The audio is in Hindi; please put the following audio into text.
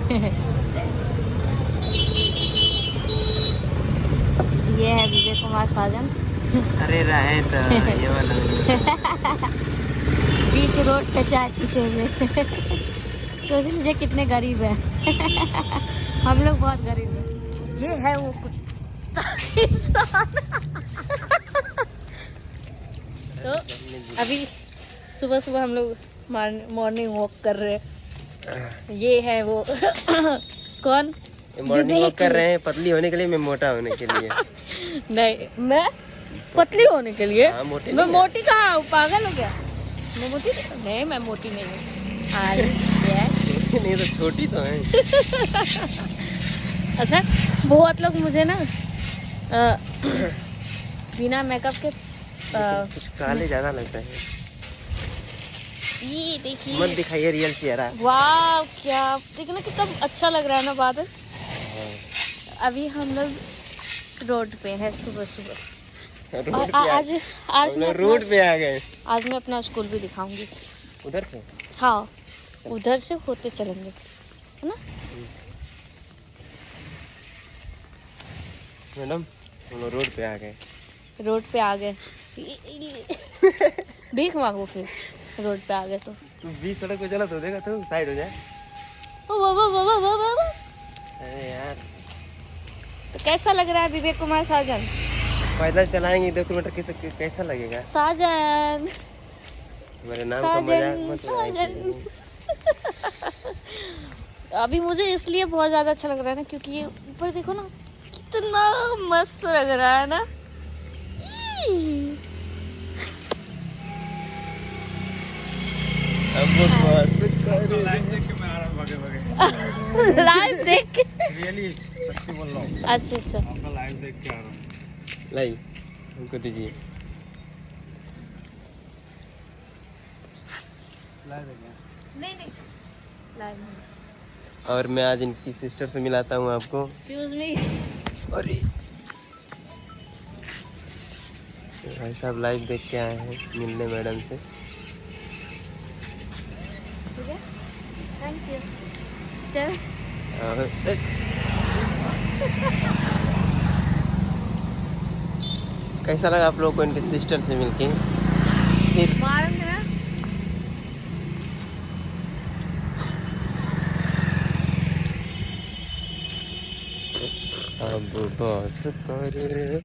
ये है विजय कुमार साजन। अरे रहे तो ये वाला बीच रोड पे चाय पीते हुए। सोच लीजिए कितने गरीब है। हम लोग बहुत गरीब हैं। ये है वो कुत्ता इंसान। तो अभी सुबह सुबह हम लोग मॉर्निंग वॉक कर रहे हैं। ये है वो कौन मॉर्निंग वॉक कर रहे हैं पतली होने के लिए, मैं मोटा होने के लिए। नहीं, मैं पतली होने के लिए। हाँ, मोटी मैं नहीं मोटी कहाँ हूँ, पागल हो गया? मैं मोटी नहीं, मैं मोटी नहीं हूँ। नहीं तो छोटी तो है। अच्छा, बहुत लोग मुझे ना बिना मेकअप के कुछ काले ज्यादा लगता है। ये देखिए, मत दिखाइए रियल चेहरा। वाह क्या देखना कितना अच्छा लग रहा है ना बादल। अभी हम लोग रोड पे हैं सुबह सुबह। और आज मैं रोड पे आ गए। आज मैं अपना स्कूल भी दिखाऊंगी। उधर से? हाँ, उधर से होते चलेंगे, है ना? मैडम हम लोग रोड पे आ गए। रोड पे आ गए। भीख मांगो फिर, रोड पे आ गए तो। तू बीच सड़क पे चला तो देगा तो साइड हो जाए। ओ बाबा बाबा बाबा। अरे यार, तो कैसा लग रहा है विवेक कुमार साजन? पैदल चलाएंगे 2 किलोमीटर कैसा लगेगा? साजन मेरे नाम का मजाक मत साजन। उड़ाइए। अभी मुझे इसलिए बहुत ज्यादा अच्छा लग रहा है ना, क्योंकि ये ऊपर देखो ना कितना मस्त लग रहा है ना। अब बस कर लाइव देख के। रियली सच्ची बोल रहा हूँ, अच्छा अच्छा, आपका लाइव देख के आ रहा हूँ। लाइव हमको दीजिए। लाइव देख नहीं नहीं लाइव नहीं। और मैं आज इनकी सिस्टर से मिलाता हूँ आपको। Excuse me. अरे भाई साहब लाइव देख के आए हैं मिलने मैडम से। ठीक है, थैंक यू। चल और कैसा लगा आप लोगों को इनके सिस्टर से मिलके? फिर मारेंगे ना। अब बस कर